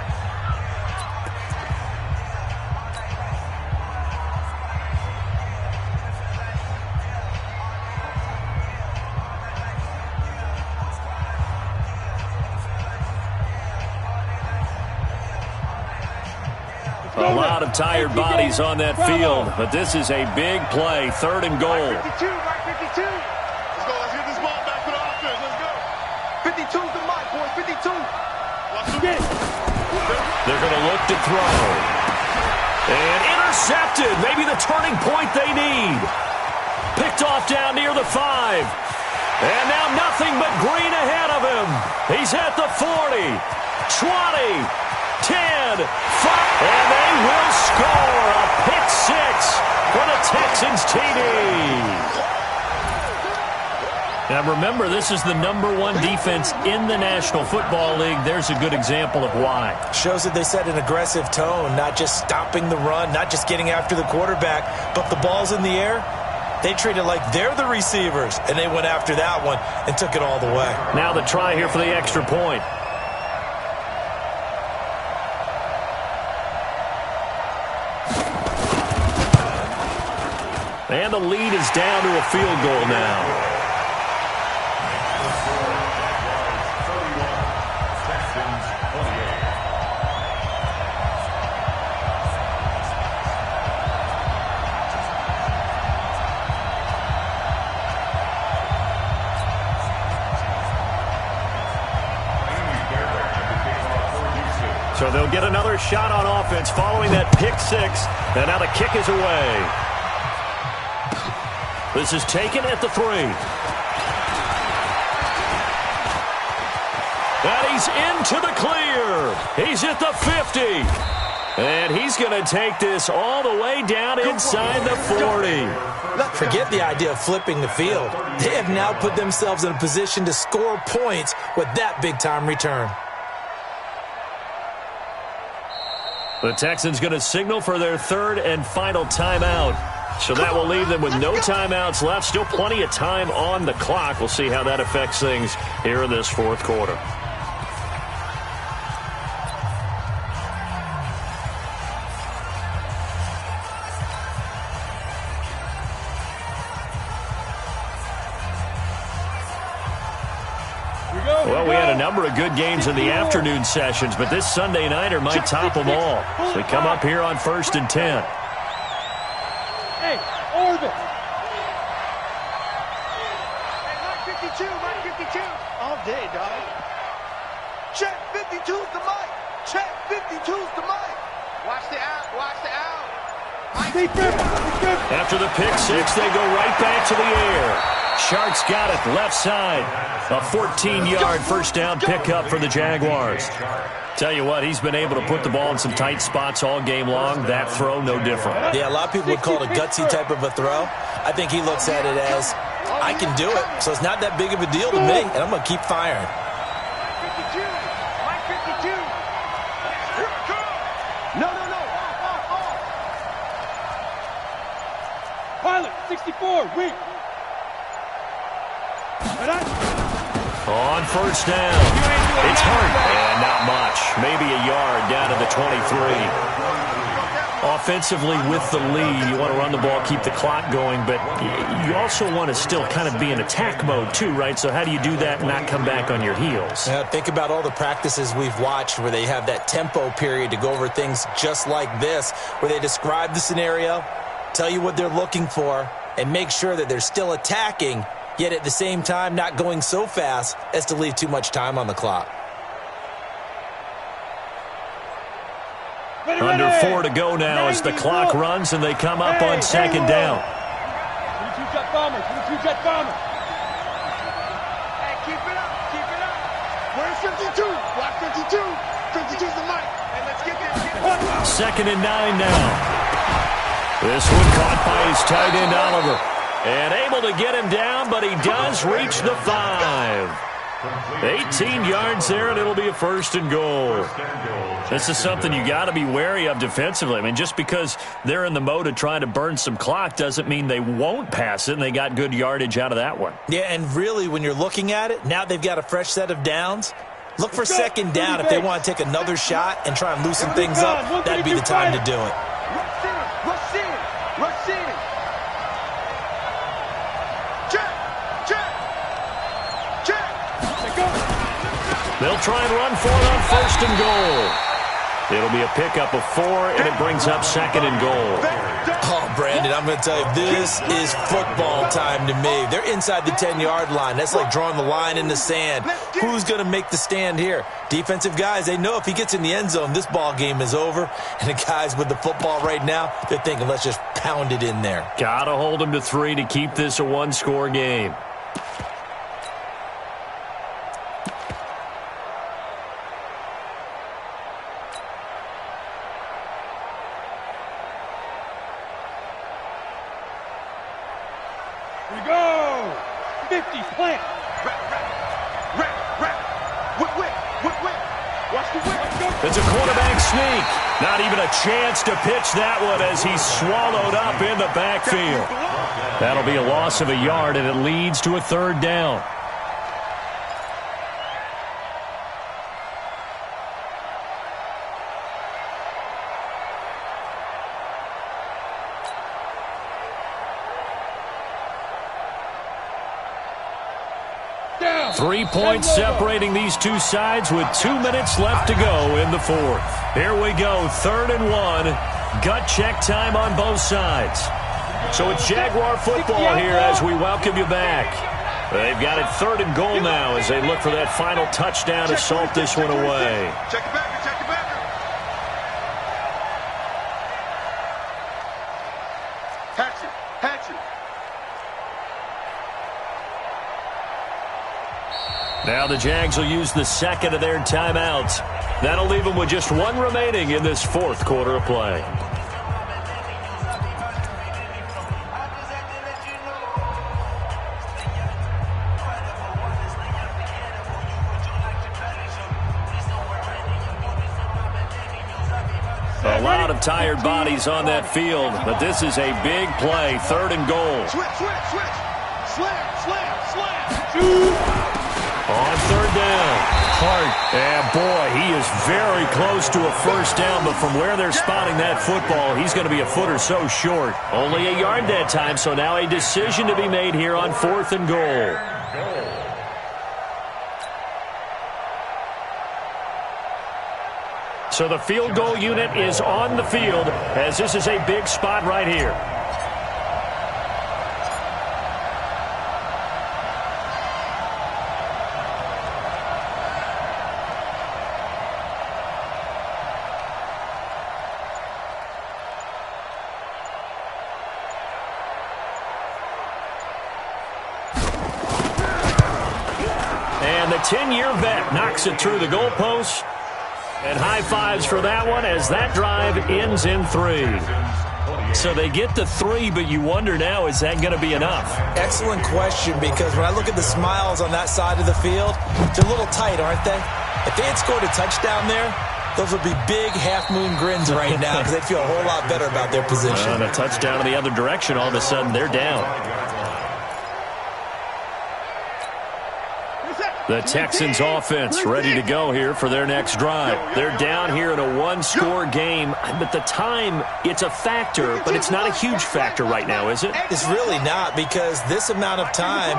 [SPEAKER 1] A lot of tired bodies on that field, but this is a big play, 3rd and goal.
[SPEAKER 2] 52, right 52. Let's go, let's get this ball back for the offense. Let's go. 52's the mark, boys, 52. Watch them.
[SPEAKER 1] They're going to look to throw. And intercepted, maybe the turning point they need. Picked off down near the 5. And now nothing but green ahead of him. He's at the 40, 20. 10, 5, and they will score a pick 6 for the Texans TD. Now remember, this is the #1 defense in the National Football League. There's a good example of why.
[SPEAKER 3] Shows that they set an aggressive tone, not just stopping the run, not just getting after the quarterback, but the ball's in the air. They treat it like they're the receivers, and they went after that one and took it all the way.
[SPEAKER 1] Now the try here for the extra point. And the lead is down to a field goal now. So they'll get another shot on offense following that pick 6. And now the kick is away. This is taken at the 3. And he's into the clear. He's at the 50. And he's going to take this all the way down inside the 40.
[SPEAKER 3] Forget the idea of flipping the field. They have now put themselves in a position to score points with that big-time return.
[SPEAKER 1] The Texans going to signal for their 3rd and final timeout. So that will leave them with no timeouts left. Still plenty of time on the clock. We'll see how that affects things here in this 4th quarter. Well, we had a number of good games in the afternoon sessions, but this Sunday nighter might top them all. So we come up here on 1st and 10.
[SPEAKER 2] Hey, orbit. Hey, Mike 52, Mike 52. All day, dog. Check 52's the mic. Check 52's the mic. Watch the out, watch the out.
[SPEAKER 1] After the pick 6, they go right back to the air. Sharks got it, left side. A 14-yard first down pickup for the Jaguars. Tell you what, he's been able to put the ball in some tight spots all game long. That throw, no different.
[SPEAKER 3] Yeah, a lot of people would call it a gutsy type of a throw. I think he looks at it as, I can do it, so it's not that big of a deal to me, and I'm going to keep firing.
[SPEAKER 2] Mike 52, Mike 52. No. Pilot, 64, weak.
[SPEAKER 1] On first down, it's hurt, and not much. Maybe a yard down to the 23. Offensively with the lead, you want to run the ball, keep the clock going, but you also want to still kind of be in attack mode too, right? So how do you do that and not come back on your heels?
[SPEAKER 3] Yeah, think about all the practices we've watched where they have that tempo period to go over things just like this, where they describe the scenario, tell you what they're looking for, and make sure that they're still attacking, yet at the same time not going so fast as to leave too much time on the clock.
[SPEAKER 1] Under 4 to go now as the clock runs and they come up on second down.
[SPEAKER 2] 22 jet bomber, 22 jet bomber. Hey, keep it up, keep it up. Where's 52? Watch 52. 52's the mic. Hey, let's get this.
[SPEAKER 1] Second and 9 now. This one caught by his tight end, Oliver. And able to get him down, but he does reach the 5. 18 yards there, and it'll be a first and goal. This is something you got to be wary of defensively. I mean, just because they're in the mode of trying to burn some clock doesn't mean they won't pass it, and they got good yardage out of that one.
[SPEAKER 3] Yeah, and really, when you're looking at it, now they've got a fresh set of downs. Look for second down if they want to take another shot and try and loosen things up. That'd be the time to do it.
[SPEAKER 2] Rush in.
[SPEAKER 1] They'll try and run for it on first and goal. It'll be a pickup of 4, and it brings up second and goal.
[SPEAKER 3] Oh, Brandon, I'm going to tell you, this is football time to me. They're inside the 10-yard line. That's like drawing the line in the sand. Who's going to make the stand here? Defensive guys, they know if he gets in the end zone, this ball game is over. And the guys with the football right now, they're thinking, let's just pound it in there.
[SPEAKER 1] Got to hold them to 3 to keep this a one-score game.
[SPEAKER 2] We go! 50, plant! Watch the whip!
[SPEAKER 1] It's a quarterback sneak. Not even a chance to pitch that one as he's swallowed up in the backfield. That'll be a loss of a yard, and it leads to a third down.
[SPEAKER 2] Down.
[SPEAKER 1] 3 points separating these two sides with 2 minutes left to go in the fourth. Here we go, 3rd and 1. Gut check time on both sides. So it's Jaguar football here as we welcome you back. They've got it 3rd and goal now as they look for that final touchdown to salt this one away.
[SPEAKER 2] Check it back, check it back. Hatch it.
[SPEAKER 1] Now the Jags will use the second of their timeouts. That'll leave them with just 1 remaining in this fourth quarter of play. A lot of tired bodies on that field, but this is a big play, 3rd and goal.
[SPEAKER 2] Switch. Slam.
[SPEAKER 1] On 3rd down, Hart, and boy, he is very close to a first down, but from where they're spotting that football, he's going to be a foot or so short. Only a yard that time, so now a decision to be made here on 4th and goal. So the field goal unit is on the field as this is a big spot right here. And the 10-year vet knocks it through the goalpost. And high fives for that one as that drive ends in 3. So they get the 3, but you wonder now, is that going to be enough?
[SPEAKER 3] Excellent question, because when I look at the smiles on that side of the field, they're a little tight, aren't they? If they had scored a touchdown there, those would be big half-moon grins right now because they'd feel a whole lot better about their position.
[SPEAKER 1] And a touchdown in the other direction, all of a sudden they're down. The Texans offense ready to go here for their next drive. They're down here in a 1-score game, but the time, it's a factor, but it's not a huge factor right now, is it?
[SPEAKER 3] It's really not, because this amount of time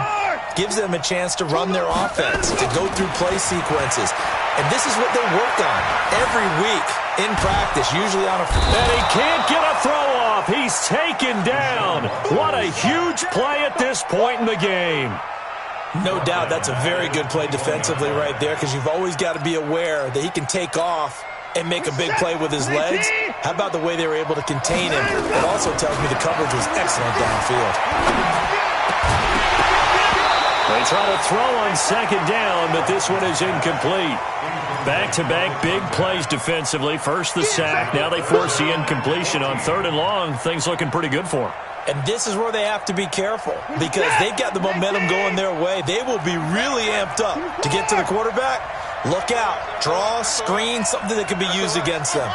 [SPEAKER 3] gives them a chance to run their offense, to go through play sequences. And this is what they work on every week in practice, usually on a...
[SPEAKER 1] And he can't get a throw off. He's taken down. What a huge play at this point in the game.
[SPEAKER 3] No doubt that's a very good play defensively right there, because you've always got to be aware that he can take off and make a big play with his legs. How about the way they were able to contain him? It also tells me the coverage was excellent downfield.
[SPEAKER 1] They try to throw on 2nd down, but this one is incomplete. Back-to-back big plays defensively. First the sack, now they force the incompletion on 3rd and long. Things looking pretty good for them.
[SPEAKER 3] And this is where they have to be careful because they've got the momentum going their way. They will be really amped up to get to the quarterback. Look out. Draw, screen, something that can be used against them.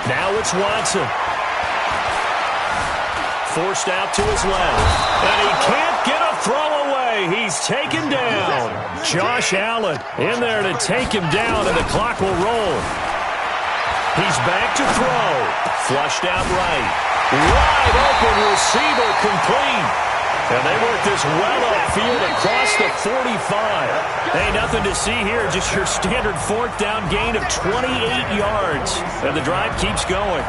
[SPEAKER 1] Now it's Watson. Forced out to his left. And he can't get a throw away. He's taken down. Josh Allen in there to take him down, and the clock will roll. He's back to throw. Flushed out right. Wide open receiver complete. And they work this well upfield across the 45. Hey, nothing to see here. Just your standard fourth down gain of 28 yards. And the drive keeps going.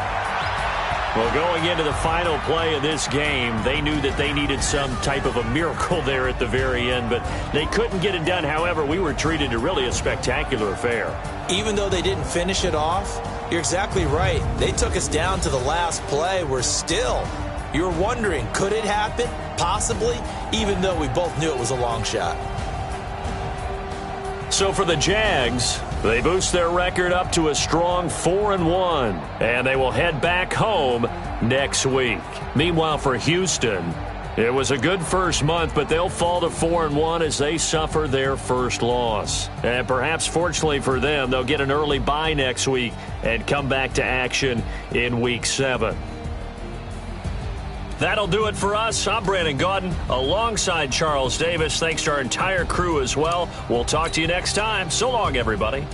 [SPEAKER 1] Well, going into the final play of this game, they knew that they needed some type of a miracle there at the very end, but they couldn't get it done. However, we were treated to really a spectacular affair.
[SPEAKER 3] Even though they didn't finish it off, you're exactly right. They took us down to the last play. We're still, you're wondering, could it happen? Possibly, even though we both knew it was a long shot.
[SPEAKER 1] So for the Jags, they boost their record up to a strong 4-1, and they will head back home next week. Meanwhile, for Houston, it was a good first month, but they'll fall to 4-1 as they suffer their first loss. And perhaps fortunately for them, they'll get an early bye next week and come back to action in Week 7. That'll do it for us. I'm Brandon Gaudin alongside Charles Davis. Thanks to our entire crew as well. We'll talk to you next time. So long, everybody.